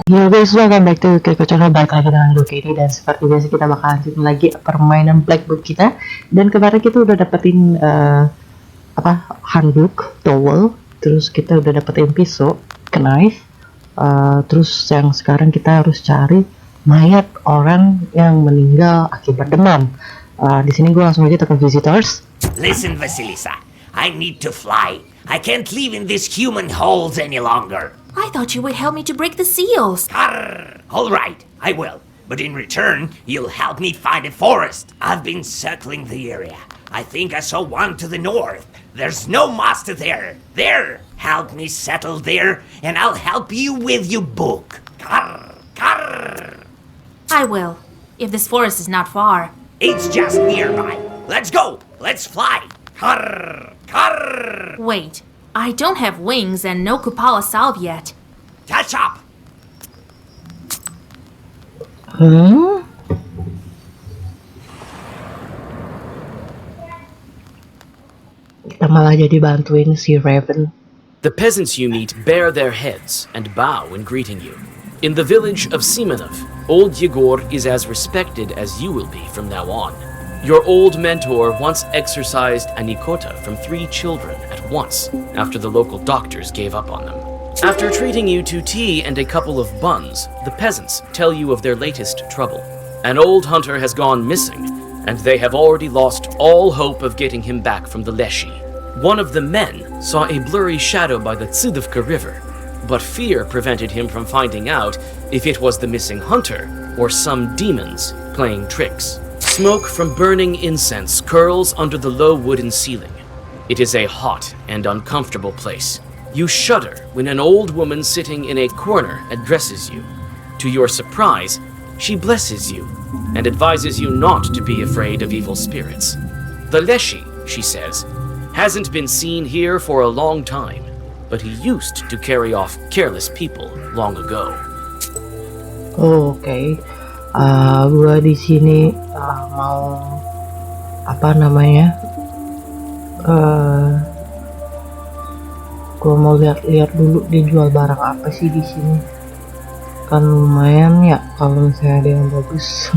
Yo guys, welcome back to KEKO CHANNEL. Balik lagi dengan gue Katie, dan seperti biasa kita bakal lanjutin lagi permainan black book kita. Dan kemarin kita udah dapetin handuk, towel, terus kita udah dapetin pisau, knife, terus yang sekarang kita harus cari mayat orang yang meninggal akibat demam. Di sini gue langsung aja ke visitors. Listen, Vasilisa, I need to fly. I can't live in these human holes any longer. I thought you would help me to break the seals. Arr! All right, I will. But in return, you'll help me find a forest. I've been circling the area. I think I saw one to the north. There's no master there. There! Help me settle there, and I'll help you with your book. Karr! Karr! I will, if this forest is not far. It's just nearby. Let's go! Let's fly! Karr! Karr! Wait, I don't have wings and no kupala salve yet. Catch up! Kita malah jadi bantuin si Raven. The peasants you meet bare their heads and bow in greeting you. In the village of Simonov, old Yegor is as respected as you will be from now on. Your old mentor once exorcised a Nikota from 3 children at once after the local doctors gave up on them. After treating you to tea and a couple of buns, the peasants tell you of their latest trouble. An old hunter has gone missing, and they have already lost all hope of getting him back from the Leshi. One of the men saw a blurry shadow by the Tsudovka River, but fear prevented him from finding out if it was the missing hunter or some demons playing tricks. Smoke from burning incense curls under the low wooden ceiling. It is a hot and uncomfortable place. You shudder when an old woman sitting in a corner addresses you. To your surprise, she blesses you and advises you not to be afraid of evil spirits. The Leshi, she says, hasn't been seen here for a long time, but he used to carry off careless people long ago. Oke. Gua di sini mau gua mau lihat dulu dia jual barang apa sih di sini. Kan lumayan ya kalau misalnya ada yang bagus.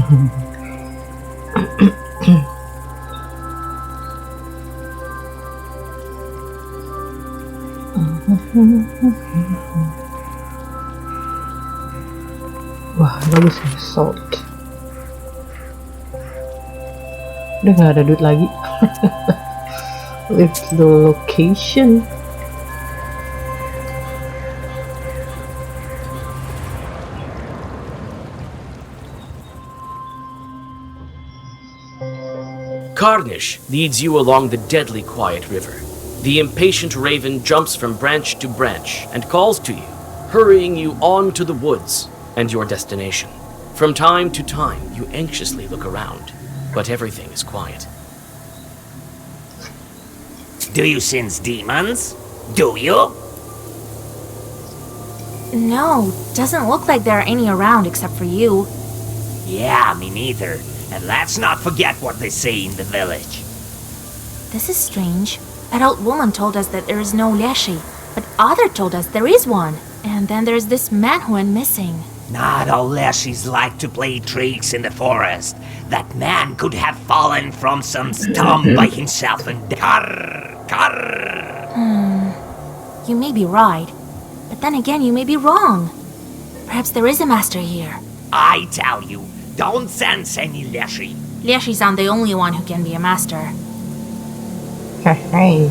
Wah, bagus ya, salt. Udah gak ada duit lagi. Lift the location. Carnish leads you along the deadly quiet river. The impatient raven jumps from branch to branch and calls to you, hurrying you on to the woods and your destination. From time to time, you anxiously look around, but everything is quiet. Do you sense demons? Do you? No, doesn't look like there are any around except for you. Yeah, me neither. And let's not forget what they say in the village. This is strange. That old woman told us that there is no Leshi, but other told us there is one. And then there's this man who went missing. Not all Leshis like to play tricks in the forest. That man could have fallen from some stump by himself and karr, karr. You may be right, but then again you may be wrong. Perhaps there is a master here. I tell you, don't sense any Leshi. Leshis aren't the only one who can be a master. Hey.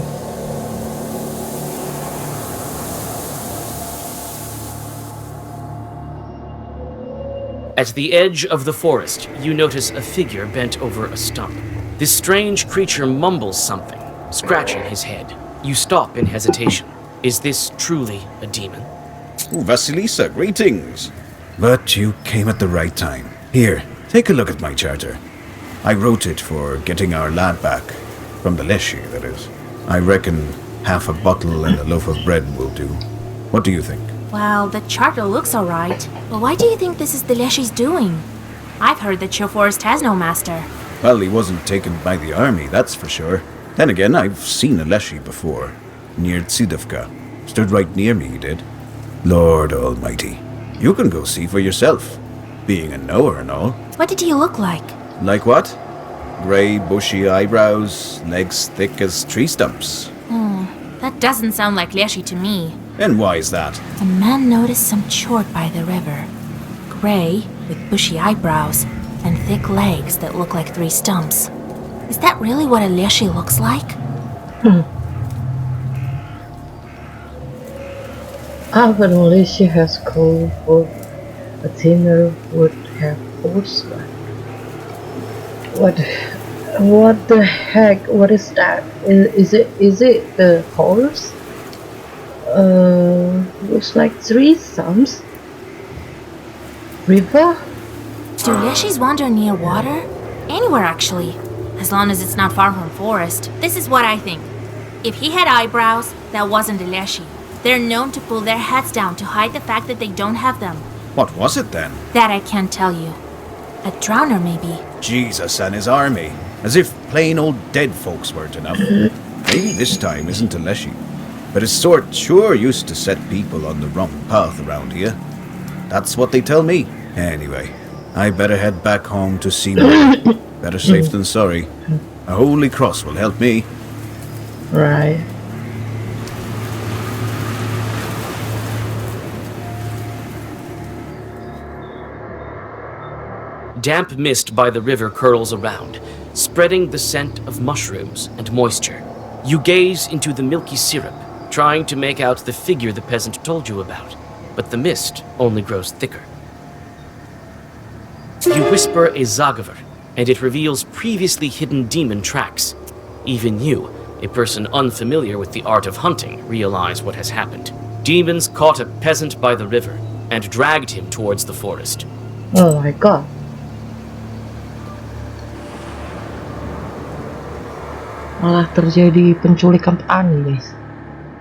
At the edge of the forest, you notice a figure bent over a stump. This strange creature mumbles something, scratching his head. You stop in hesitation. Is this truly a demon? Ooh, Vasilisa, greetings. But you came at the right time. Here, take a look at my charter. I wrote it for getting our lad back. From the Leshi, that is. I reckon half a bottle and a loaf of bread will do. What do you think? Well, the charter looks alright. But why do you think this is the Leshi's doing? I've heard that your forest has no master. Well, he wasn't taken by the army, that's for sure. Then again, I've seen a Leshi before. Near Tsudovka. Stood right near me, he did. Lord Almighty. You can go see for yourself, being a knower and all. What did he look like? Like what? Grey, bushy eyebrows, legs thick as tree stumps. That doesn't sound like Leshy to me. And why is that? A man noticed some chort by the river. Gray, with bushy eyebrows, and thick legs that look like three stumps. Is that really what a Leshy looks like? But Malaysia has called for a thinner would have horseback. What the heck? What is that? Is it a horse? Looks like three stumps. River? Do Leshys wander near water? Anywhere, actually. As long as it's not far from forest. This is what I think. If he had eyebrows, that wasn't a Leshy. They're known to pull their heads down to hide the fact that they don't have them. What was it then? That I can't tell you. A drowner, maybe. Jesus and his army. As if plain old dead folks weren't enough. Maybe this time isn't a Leshy, but his sort sure used to set people on the wrong path around here. That's what they tell me. Anyway, I better head back home to see more. Better safe than sorry. A holy cross will help me. Right. Damp mist by the river curls around, spreading the scent of mushrooms and moisture. You gaze into the milky syrup, trying to make out the figure the peasant told you about, but the mist only grows thicker. You whisper a zagaver, and it reveals previously hidden demon tracks. Even you, a person unfamiliar with the art of hunting, realize what has happened. Demons caught a peasant by the river and dragged him towards the forest. Oh my god. Malah terjadi penculikan petani, guys.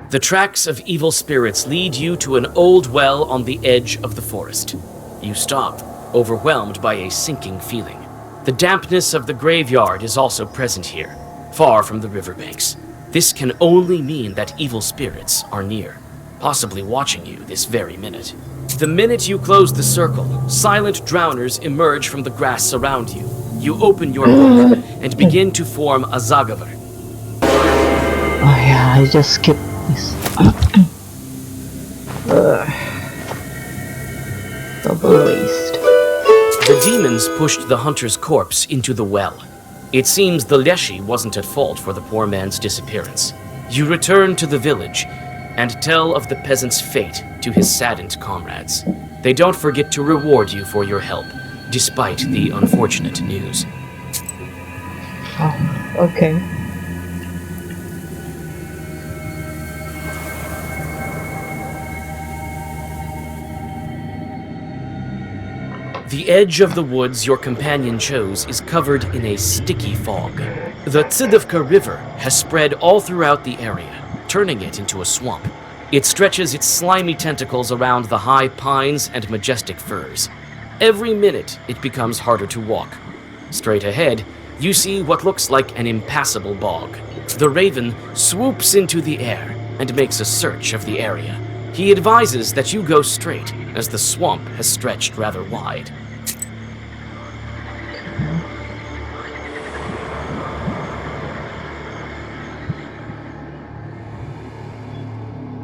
The tracks of evil spirits lead you to an old well on the edge of the forest. You stop, overwhelmed by a sinking feeling. The dampness of the graveyard is also present here, far from the riverbanks. This can only mean that evil spirits are near, possibly watching you this very minute. The minute you close the circle, silent drowners emerge from the grass around you. You open your book and begin to form a zagavar. Oh yeah, I just skipped this. Double waste. The demons pushed the hunter's corpse into the well. It seems the Leshy wasn't at fault for the poor man's disappearance. You return to the village and tell of the peasant's fate to his saddened comrades. They don't forget to reward you for your help, despite the unfortunate news. Oh, okay. The edge of the woods your companion chose is covered in a sticky fog. The Tsidivka River has spread all throughout the area, turning it into a swamp. It stretches its slimy tentacles around the high pines and majestic firs. Every minute, it becomes harder to walk. Straight ahead, you see what looks like an impassable bog. The raven swoops into the air and makes a search of the area. He advises that you go straight, as the swamp has stretched rather wide.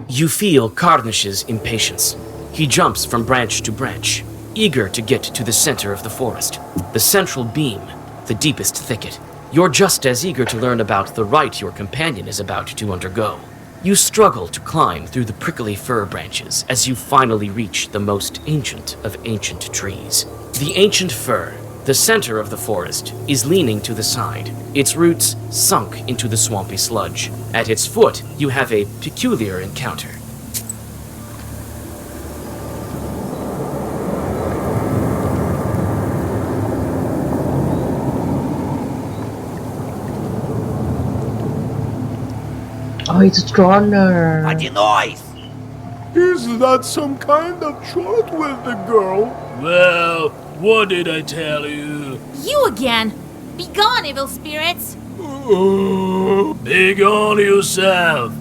You feel Karnish's impatience. He jumps from branch to branch, eager to get to the center of the forest, the central beam, the deepest thicket. You're just as eager to learn about the rite your companion is about to undergo. You struggle to climb through the prickly fir branches as you finally reach the most ancient of ancient trees. The ancient fir, the center of the forest, is leaning to the side, its roots sunk into the swampy sludge. At its foot, you have a peculiar encounter. Oh, it's a drowner. What the noise? Is that some kind of short with the girl? Well, what did I tell you? You again! Be gone, evil spirits! Big on yourself.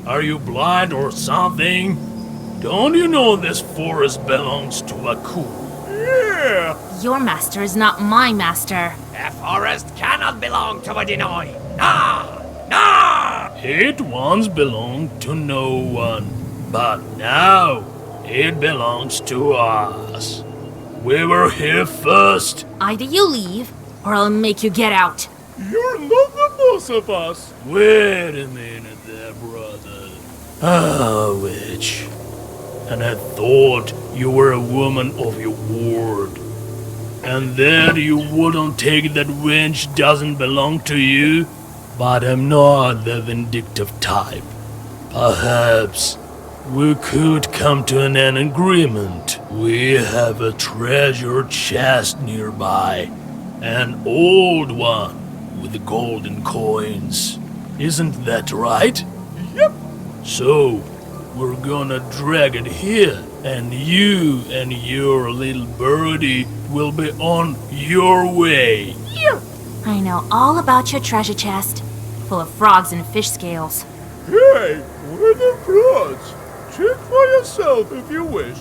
Are you blind or something? Don't you know this forest belongs to a cool? Yeah. Your master is not my master. A forest cannot belong to a denoy. Nah! Nah! It once belonged to no one, but now it belongs to us. We were here first. Either you leave, or I'll make you get out. You're not the boss of us. Wait a minute there, brother. Ah, witch. And I thought you were a woman of your word. And that you wouldn't take that wench doesn't belong to you. But I'm not the vindictive type. Perhaps we could come to an agreement. We have a treasure chest nearby. An old one with golden coins. Isn't that right? Yep. So, we're gonna drag it here, and you and your little birdie will be on your way. I know all about your treasure chest, full of frogs and fish scales. Hey, we're the frauds. Check for yourself if you wish.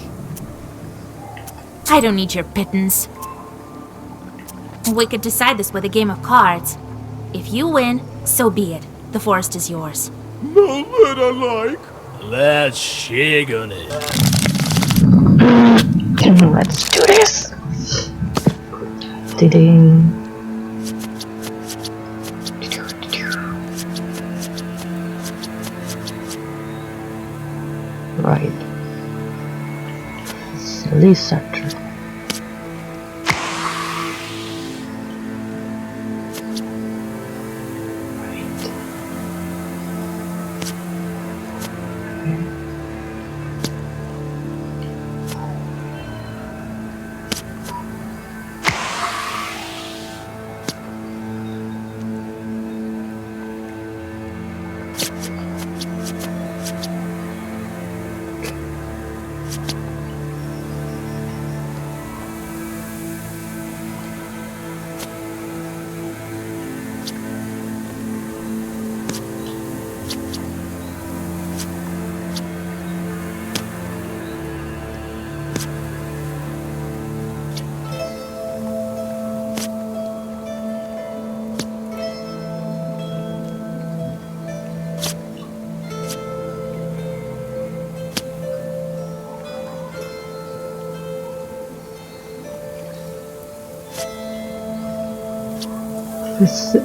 I don't need your pittance. We could decide this with a game of cards. If you win, so be it. The forest is yours. Not that I like. Let's shake on it. Let's do this. Ding. Right. Lisa.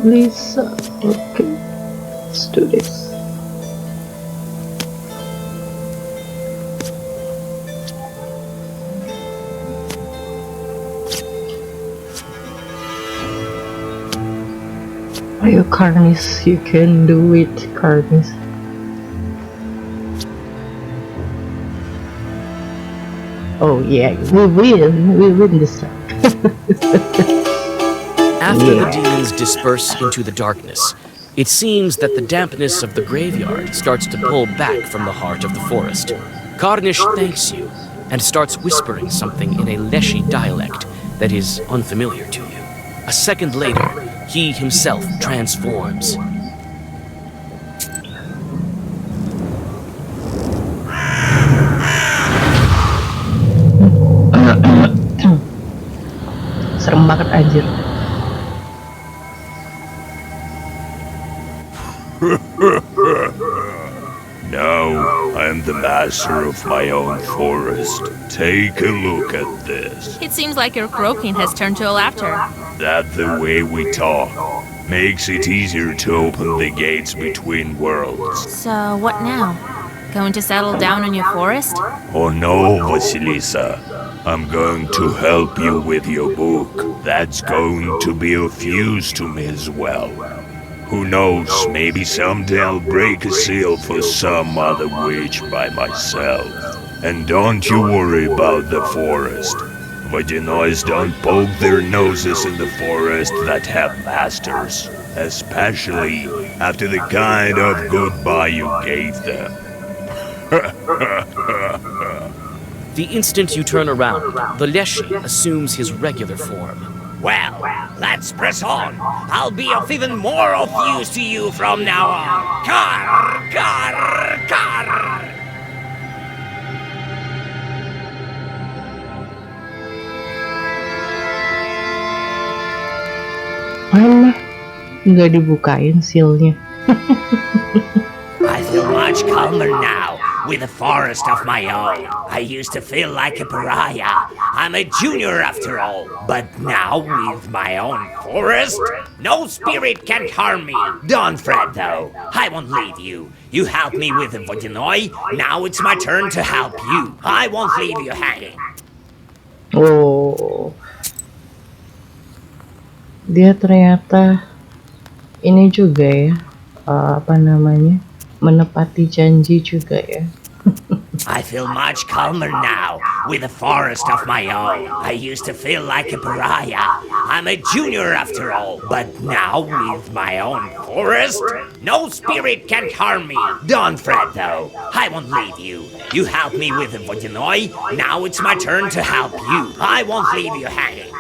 Lisa. Okay, let's do this. Are you Carnis? You can do it, Carnis. Oh yeah, we win this time. After the demons disperse into the darkness, it seems that the dampness of the graveyard starts to pull back from the heart of the forest. Karnish thanks you and starts whispering something in a Leshy dialect that is unfamiliar to you. A second later, he himself transforms. Serem banget anjir. Now I'm the master of my own forest. Take a look at this. It seems like your croaking has turned to a laughter. That's the way we talk. Makes it easier to open the gates between worlds. So, what now? Going to settle down in your forest? Oh no, Vasilisa. I'm going to help you with your book. That's going to be of use to me as well. Who knows, maybe someday I'll break a seal for some other witch by myself. And don't you worry about the forest. Vaginoids don't poke their noses in the forest that have masters. Especially after the kind of goodbye you gave them. The instant you turn around, the Leshy assumes his regular form. Well, let's press on. I'll be of even more of use to you from now on. Car, car, car. Mana? Nggak dibukain sealnya. I feel much calmer now, with a forest of my own. I used to feel like a pariah. I'm a junior after all. But now, with my own forest, no spirit can harm me. Don't fret though, I won't leave you. You helped me with the Vodinoi, now it's my turn to help you. I won't leave you hanging. Oh, dia ternyata ini juga ya, apa namanya, menepati janji juga ya. I feel much calmer now, with a forest of my own. I used to feel like a pariah. I'm a junior after all. But now, with my own forest, no spirit can harm me. Don't fret though, I won't leave you. You helped me with the Vodinoi, now it's my turn to help you. I won't leave you hanging.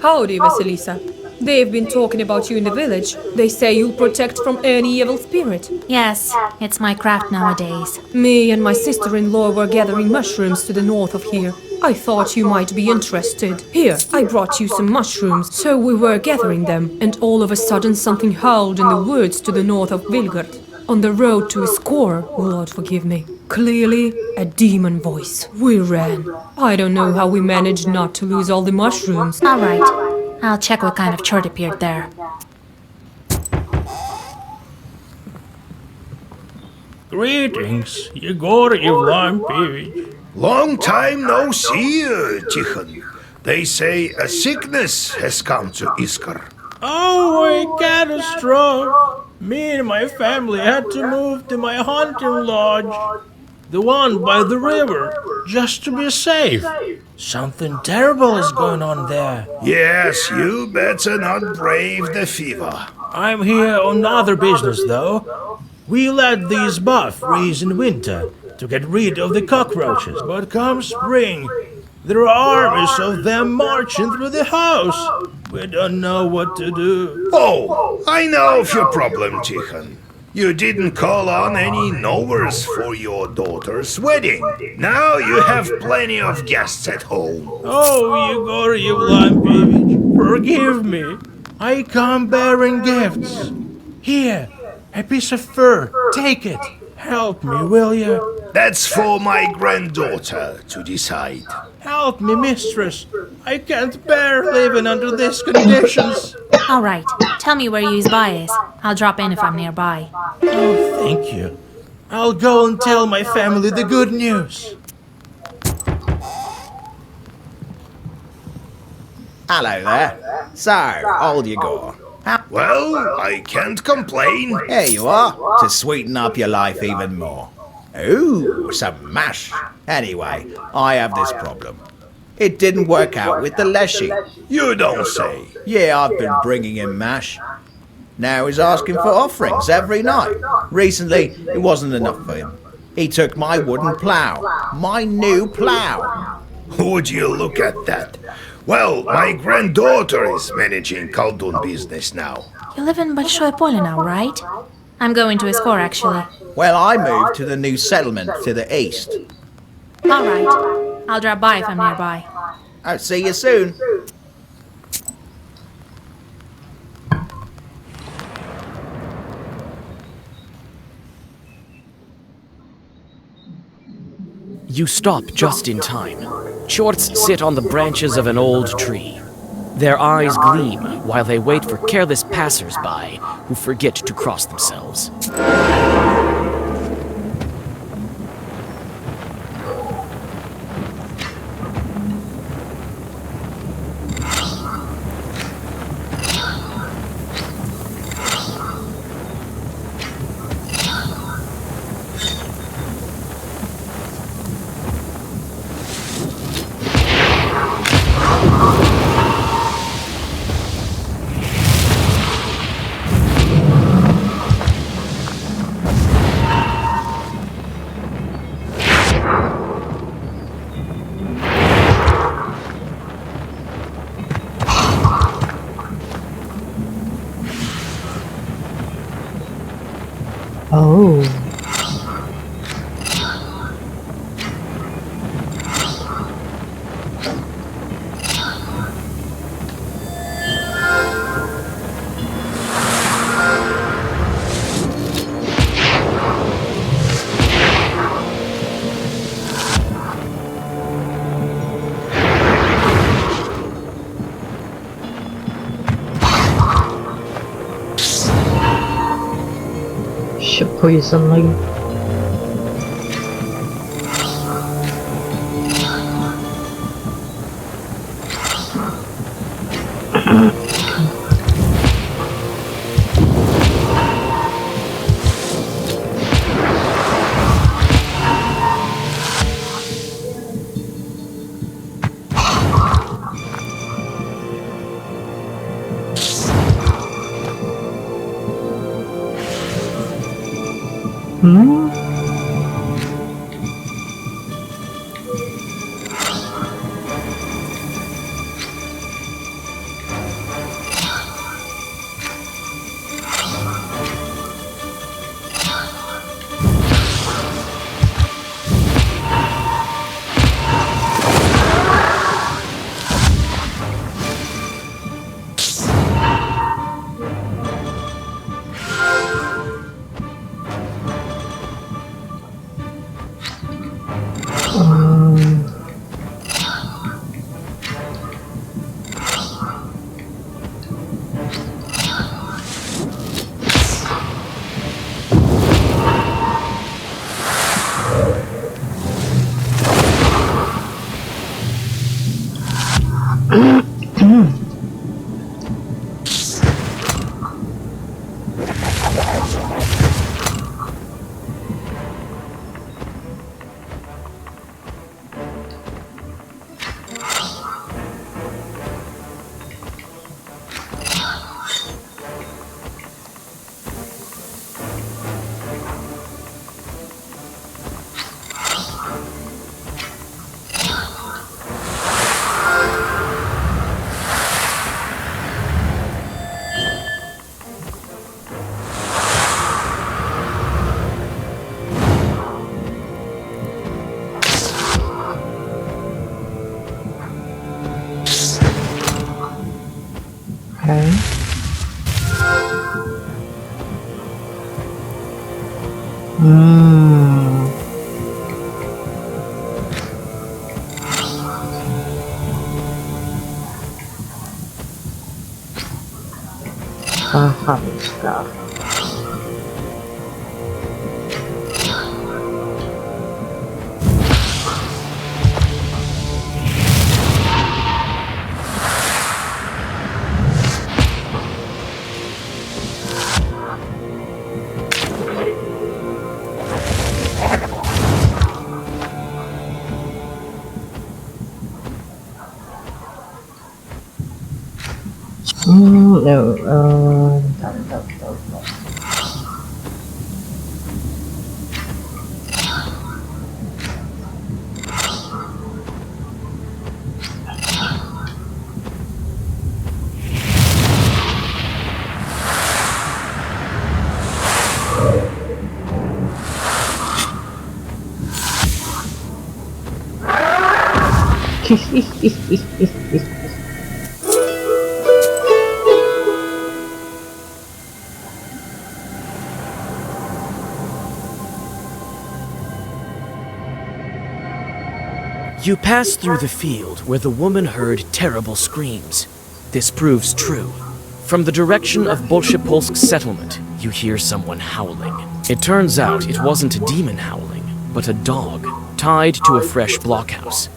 Howdy, Vasilisa. They've been talking about you in the village. They say you'll protect from any evil spirit. Yes, it's my craft nowadays. Me and my sister-in-law were gathering mushrooms to the north of here. I thought you might be interested. Here, I brought you some mushrooms, so we were gathering them, and all of a sudden something howled in the woods to the north of Vilgard. On the road to Iskor, Lord forgive me. Clearly, a demon voice. We ran. I don't know how we managed not to lose all the mushrooms. All right, I'll check what kind of chart appeared there. Greetings, Yegor Evlampevich. Long time no see, Tikhon. They say a sickness has come to Iskar. Oh, a catastrophe! Me and my family had to move to my hunting lodge, the one by the river, just to be safe. Something terrible is going on there. Yes, you better not brave the fever. I'm here on other business, though. We let these buff freeze in winter to get rid of the cockroaches, but come spring, there are armies of them marching through the house. We don't know what to do. Oh, I know of your problem, Tikhon. You didn't call on any knowers for your daughter's wedding. Now you have plenty of guests at home. Oh, Yegor Evlampevich, forgive me. I come bearing gifts. Here, a piece of fur. Take it. Help me, will you? That's for my granddaughter to decide. Help me, mistress. I can't bear living under these conditions. All right, tell me where Yuzbai is. I'll drop in if I'm nearby. Oh, thank you. I'll go and tell my family the good news. Hello there. So, old Yegor. Well, I can't complain. Here you are, to sweeten up your life even more. Ooh, some mash. Anyway, I have this problem. It didn't work out with the Leshy. You don't say. Yeah, I've been bringing him mash. Now he's asking for offerings every night. Recently, it wasn't enough for him. He took my wooden plough. My new plough. Would you look at that? Well, my granddaughter is managing Khaldun business now. You live in Большое Поле now, right? I'm going to Iskor, actually. Well, I moved to the new settlement to the east. All right, I'll drop by if I'm nearby. I'll see you soon. You stop just in time. Shorts sit on the branches of an old tree. Their eyes gleam while they wait for careless passers-by who forget to cross themselves. Oh. Shit poison lagi. Paham sekarang. Bentar. You pass through the field where the woman heard terrible screams. This proves true. From the direction of Bolshepolsk settlement, you hear someone howling. It turns out it wasn't a demon howling, but a dog, tied to a fresh blockhouse.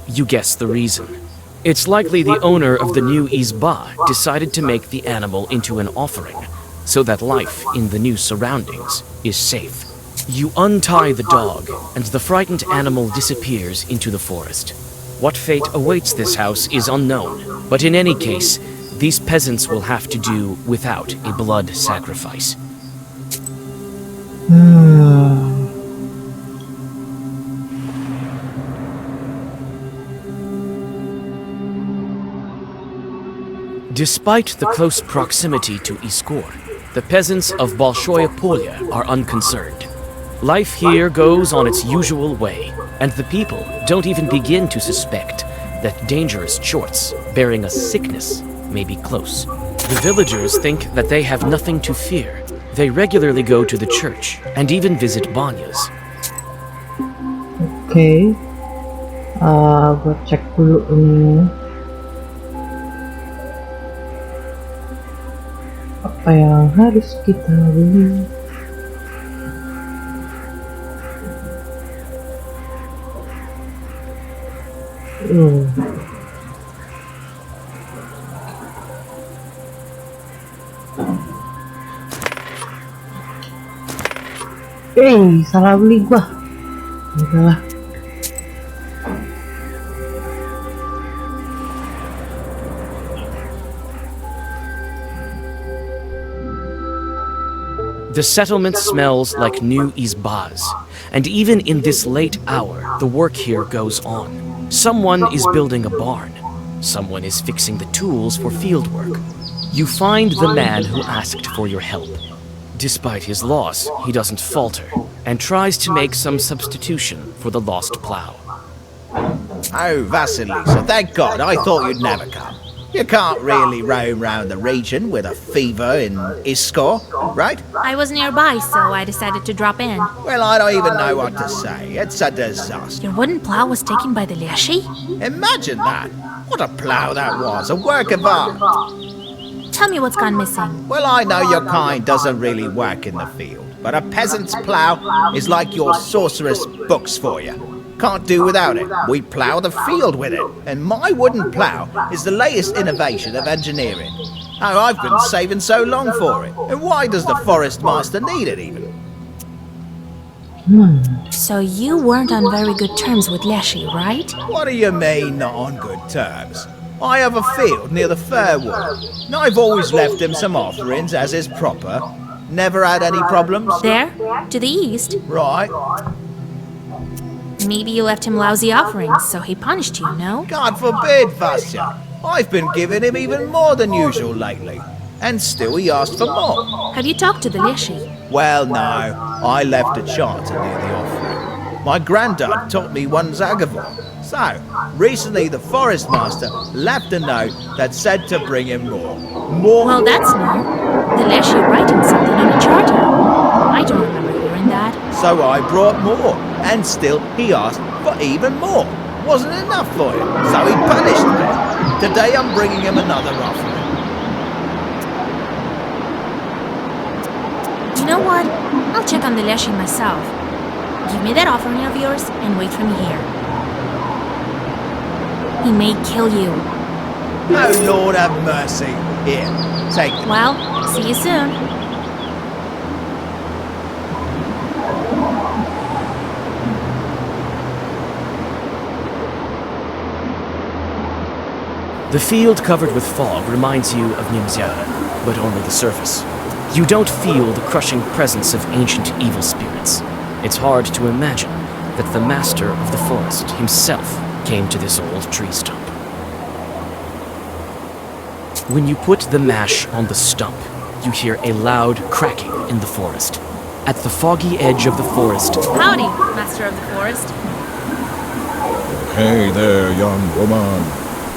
You guess the reason. It's likely the owner of the new izba decided to make the animal into an offering, so that life in the new surroundings is safe. You untie the dog, and the frightened animal disappears into the forest. What fate awaits this house is unknown, but in any case, these peasants will have to do without a blood sacrifice. Despite the close proximity to Iskor, the peasants of Bolshoye Polya are unconcerned. Life here goes on its usual way, and the people don't even begin to suspect that dangerous chorts bearing a sickness may be close. The villagers think that they have nothing to fear. They regularly go to the church and even visit banyas. Oke. Gua cek dulu ini. Apa yang harus kita beli? Salah beli gua. Udahlah. The settlement smells like new izbaz, and even in this late hour, the work here goes on. Someone is building a barn. Someone is fixing the tools for fieldwork. You find the man who asked for your help. Despite his loss, he doesn't falter, and tries to make some substitution for the lost plow. Oh, Vasilisa, thank God, I thought you'd never come. You can't really roam round the region with a fever in Iskor, right? I was nearby, so I decided to drop in. Well, I don't even know what to say. It's a disaster. Your wooden plow was taken by the Leshi? Imagine that. What a plow that was, a work of art. Tell me what's gone missing. Well, I know your kind doesn't really work in the field, but a peasant's plow is like your sorceress books for you. Can't do without it. We plow the field with it, and my wooden plow is the latest innovation of engineering. Oh, I've been saving so long for it, and why does the forest master need it even? So you weren't on very good terms with Leshi, right? What do you mean, not on good terms? I have a field near the Fairwood, and I've always left him some offerings as is proper. Never had any problems. There? To the east? Right. Maybe you left him lousy offerings, so he punished you, no? God forbid, Vasya. I've been giving him even more than usual lately, and still he asked for more. Have you talked to the Leshi? Well, no. I left a charter near the offering. My granddad taught me one Zagavor. So, recently the forest master left a note that said to bring him more. More? Well, that's new. The Leshi writing something on a charter. I don't remember hearing that. So I brought more, and still he asked for even more. Wasn't enough for him, so he punished me. Today I'm bringing him another offering. You know what? I'll check on the Leshi myself. Give me that offering of yours and wait for me here. He may kill you. Oh, Lord have mercy. Here, take it. Well, see you soon. The field covered with fog reminds you of Nimzia, but only the surface. You don't feel the crushing presence of ancient evil spirits. It's hard to imagine that the master of the forest himself came to this old tree stump. When you put the mash on the stump, you hear a loud cracking in the forest. At the foggy edge of the forest... Howdy, master of the forest. Hey there, young woman.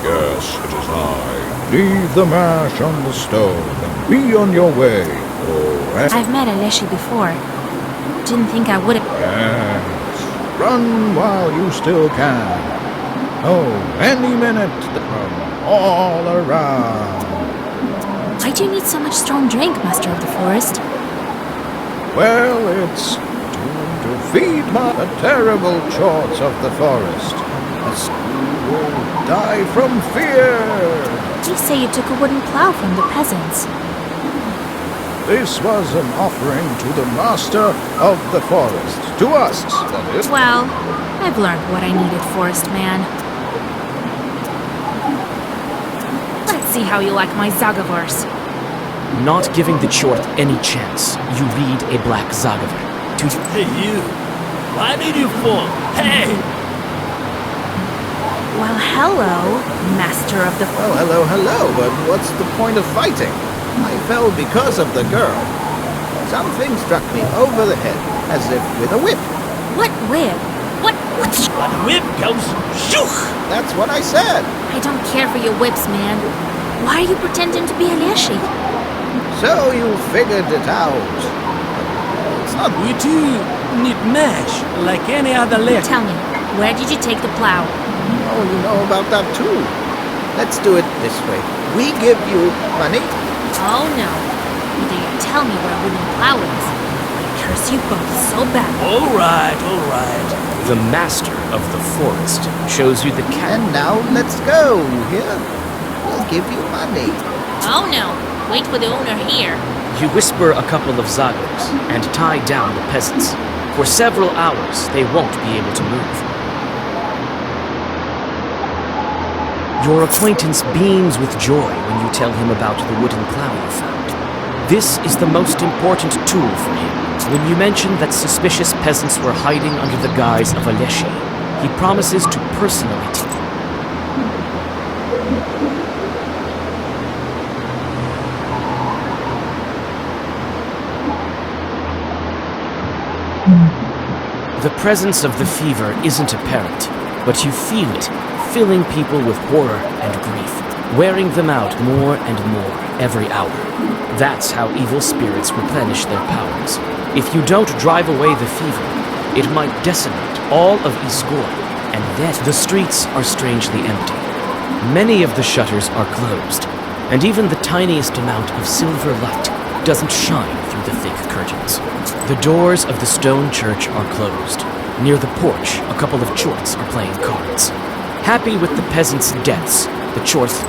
Yes, it is I. Leave the mash on the stove and be on your way. Oh, I've met a Leshi before. Didn't think I would have... yes. Run while you still can. Oh, any minute they'll come all around. Why do you need so much strong drink, master of the forest? Well, it's to feed the terrible chords of the forest. As you will die from fear. You say you took a wooden plow from the peasants. This was an offering to the master of the forest. To us, that is. Well, I've learned what I needed, forest man. Let's see how you like my Zagavors. Not giving the Chort any chance, you read a black Zagavar. Hey, you! Why did you fall? Hey! Well, hello, master of the... Well, hello, but what's the point of fighting? I fell because of the girl. Something struck me over the head, as if with a whip. What whip? What? When the whip goes, shoo! That's what I said. I don't care for your whips, man. Why are you pretending to be a Leshi? So you figured it out. It's not... We too need mash, like any other Leshi. Tell me, where did you take the plow? Oh, you know about that too. Let's do it this way. We give you money. Oh no. Either you tell me where a wooden plow is, or you curse you both so bad. All right. The master of the forest shows you the cat. And now let's go. Here, we'll give you money. Oh no, wait for the owner here. You whisper a couple of zagos and tie down the peasants. For several hours, they won't be able to move. Your acquaintance beams with joy when you tell him about the wooden plow you found. This is the most important tool for him. When you mention that suspicious peasants were hiding under the guise of a leshi, he promises to personally teach you. The presence of the fever isn't apparent, but you feel it, filling people with horror and grief, wearing them out more and more every hour. That's how evil spirits replenish their powers. If you don't drive away the fever, it might decimate all of Isgor, and then the streets are strangely empty. Many of the shutters are closed, and even the tiniest amount of silver light doesn't shine through the thick curtains. The doors of the stone church are closed. Near the porch, a couple of chorts are playing cards. Happy with the peasants' deaths, the chorts...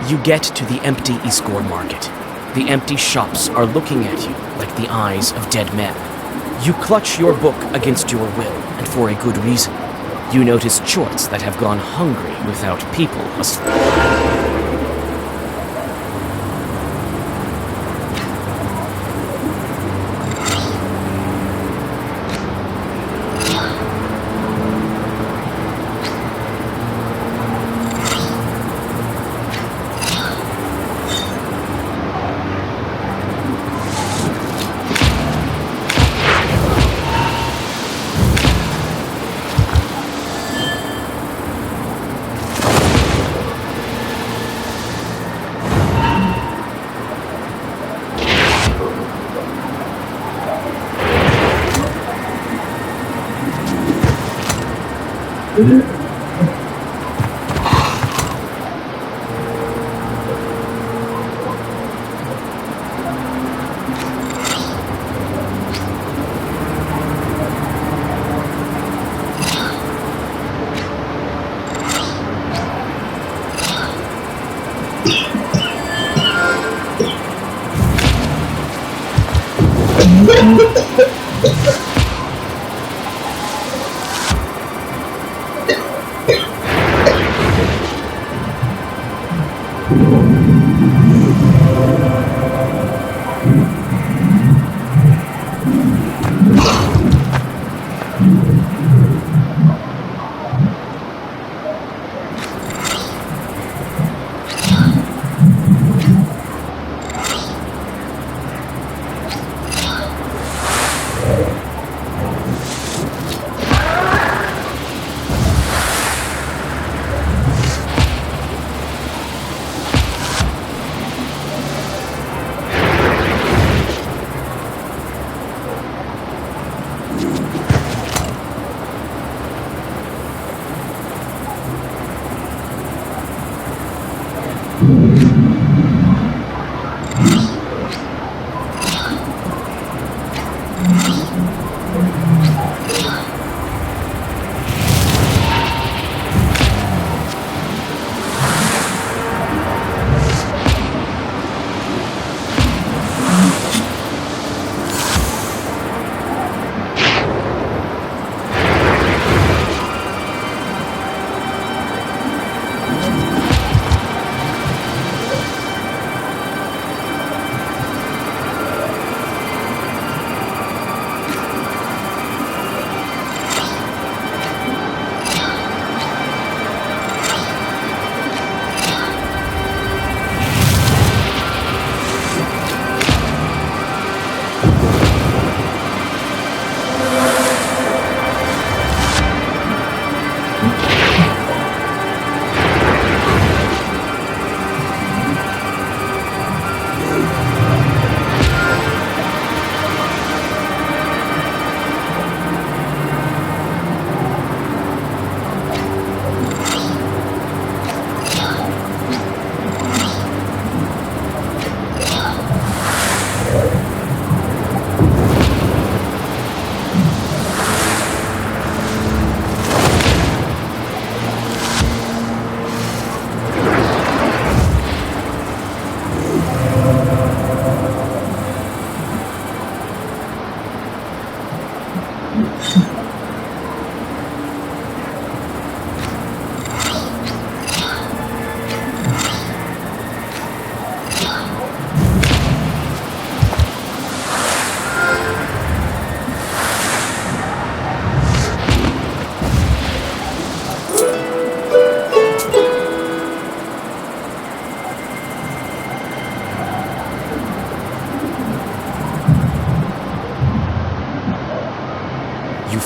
You get to the empty Isgor market. The empty shops are looking at you like the eyes of dead men. You clutch your book against your will, and for a good reason. You notice chorts that have gone hungry without people hustling.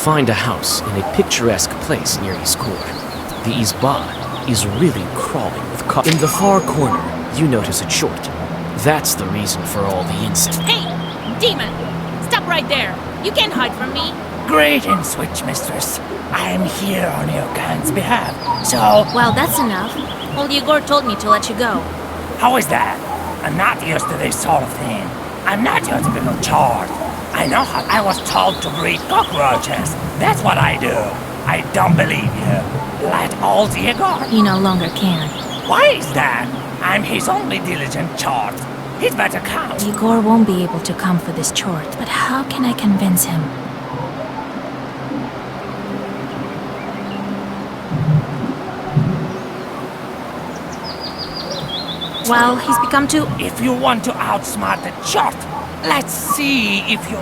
find a house in a picturesque place near Iskor. The Izba is really crawling with In the far corner, you notice a chort. That's the reason for all the incidents. Hey, demon! Stop right there. You can't hide from me. Greetings, witch mistress. I am here on your kind's behalf, so... Well, that's enough. Old Igor told me to let you go. How is that? I'm not used to this sort of thing. I'm not your typical chart. I know how I was told to breed cockroaches. That's what I do. I don't believe you. Let old Igor... You no longer can. Why is that? I'm his only diligent chart. He'd better come. Igor won't be able to come for this chort, but how can I convince him? Well, he's become too... If you want to outsmart the chart, let's see if you...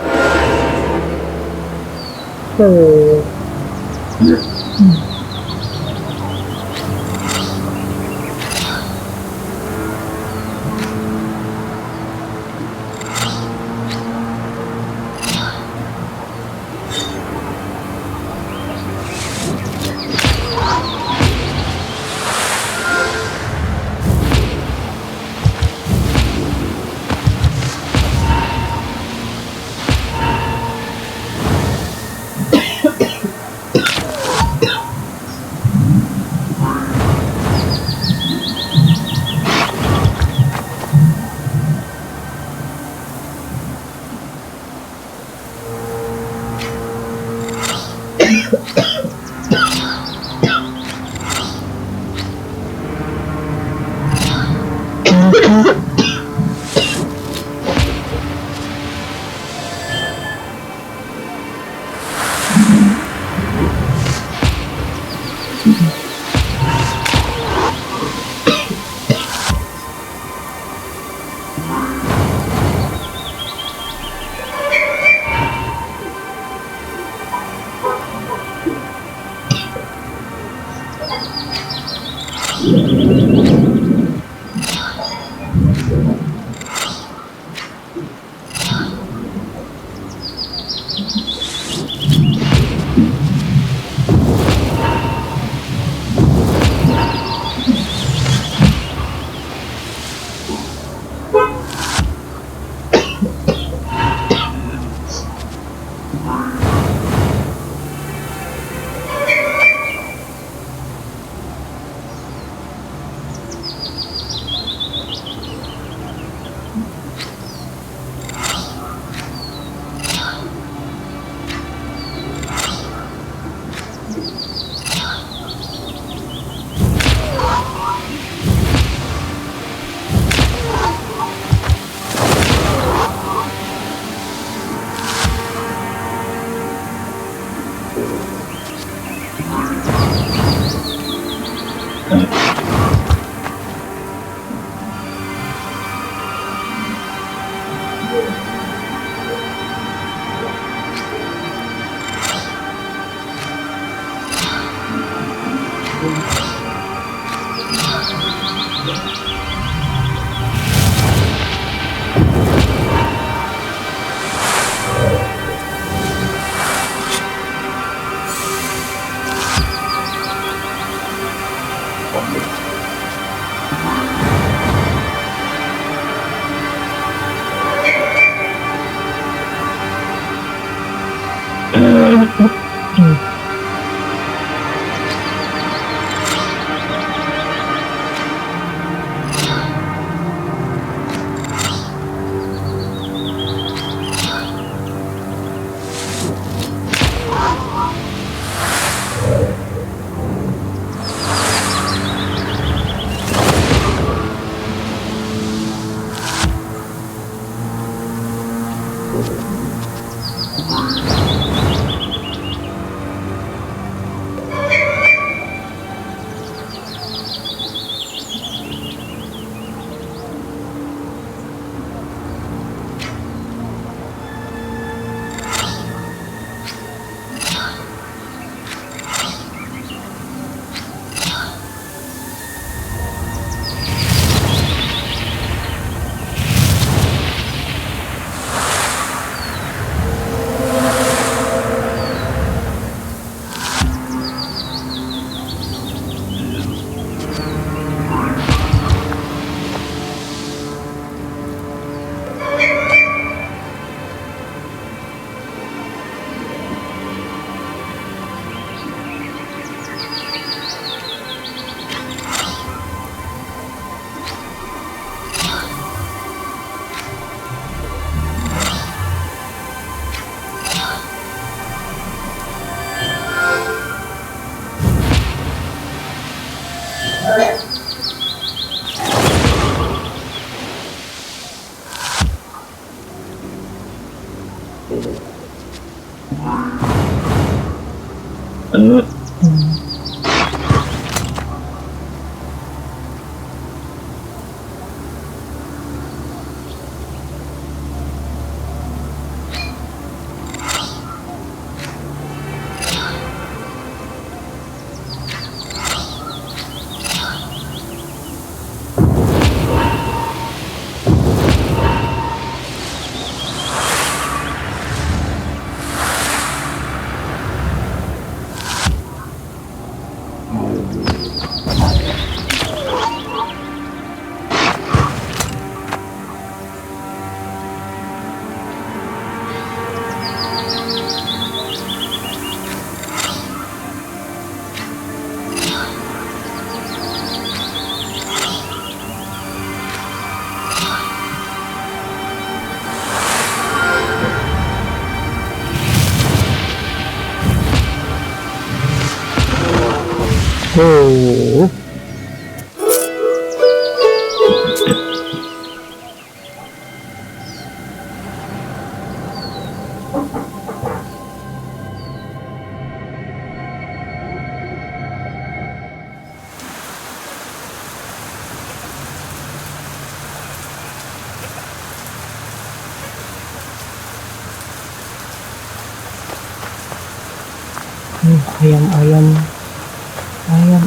Oh.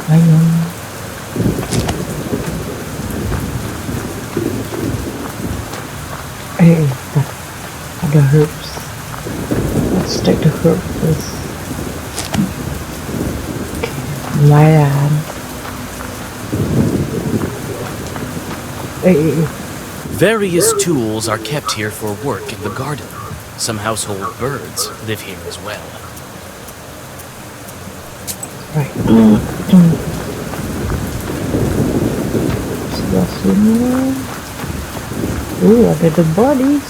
Ayam. Hey, ada herbs. Let's take the herb first. Lumayan. Hey. Various tools are kept here for work in the garden. Some household birds live here as well. Right. Sebelah sini. Ada the bodies.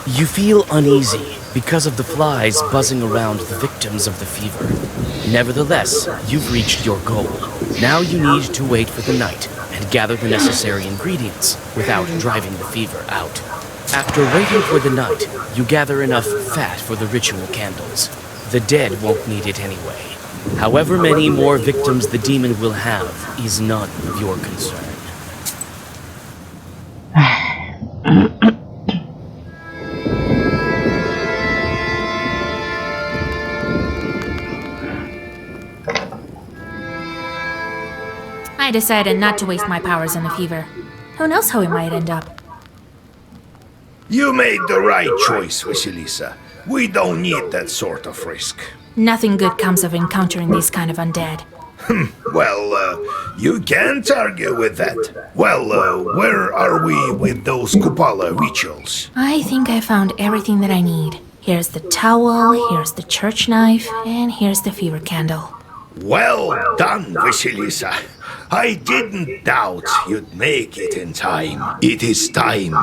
You feel uneasy because of the flies buzzing around the victims of the fever. Nevertheless, you've reached your goal. Now you need to wait for the night and gather the necessary ingredients without driving the fever out. After waiting for the night, you gather enough fat for the ritual candles. The dead won't need it anyway. However many more victims the demon will have is none of your concern. I decided not to waste my powers on the fever. Who knows how it might end up? You made the right choice, Vasilisa. We don't need that sort of risk. Nothing good comes of encountering these kind of undead. Well, you can't argue with that. Well, where are we with those Kupala rituals? I think I found everything that I need. Here's the towel, here's the church knife, and here's the fever candle. Well done, Vasilisa. I didn't doubt you'd make it in time. It is time.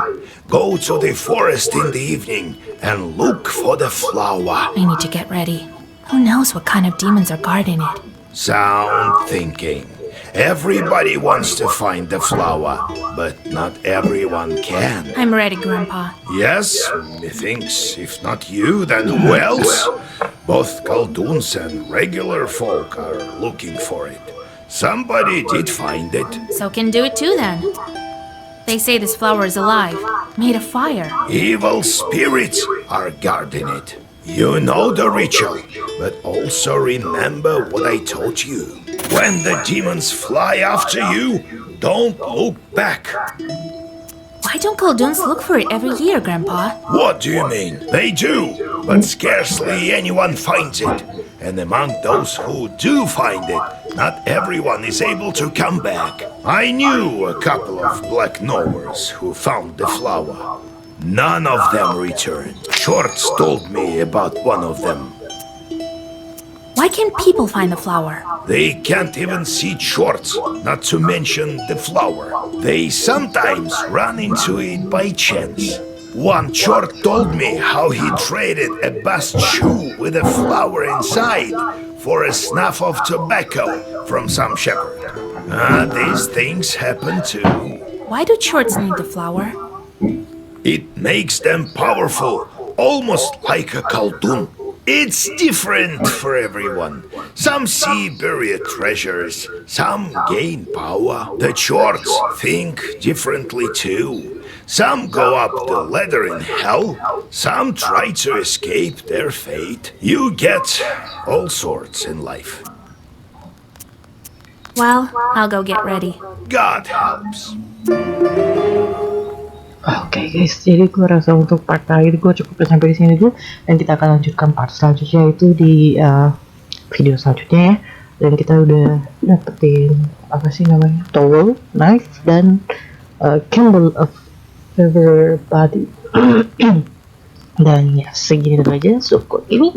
Go to the forest in the evening and look for the flower. I need to get ready. Who knows what kind of demons are guarding it? Sound thinking. Everybody wants to find the flower, but not everyone can. I'm ready, Grandpa. Yes, methinks. If not you, then who else? Both Kalduns and regular folk are looking for it. Somebody did find it. So can do it too then. They say this flower is alive, made of fire. Evil spirits are guarding it. You know the ritual, but also remember what I taught you. When the demons fly after you, don't look back. Why don't Kalduns look for it every year, Grandpa? What do you mean? They do, but scarcely anyone finds it. And among those who do find it, not everyone is able to come back. I knew a couple of black knowers who found the flower. None of them returned. Shorts told me about one of them. Why can't people find the flower? They can't even see Shorts, not to mention the flower. They sometimes run into it by chance. One short told me how he traded a bast shoe with a flower inside for a snuff of tobacco from some shepherd. These things happen too. Why do shorts need the flower? It makes them powerful, almost like a Khaldun. It's different for everyone. Some see buried treasures, some gain power. The shorts think differently too. Some go up the ladder in hell, some try to escape their fate. You get all sorts in life. Well, I'll go get ready. God helps. Oke guys, jadi gue rasa untuk part kali ini gue cukup sampai di sini dulu, dan kita akan lanjutkan part selanjutnya itu di video selanjutnya ya. Dan kita udah dapetin apa sih namanya, towel, knife, dan candle of everybody. Dan ya segini dulu aja. So ini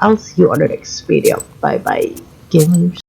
I'll see you on the next video. Bye bye gamers.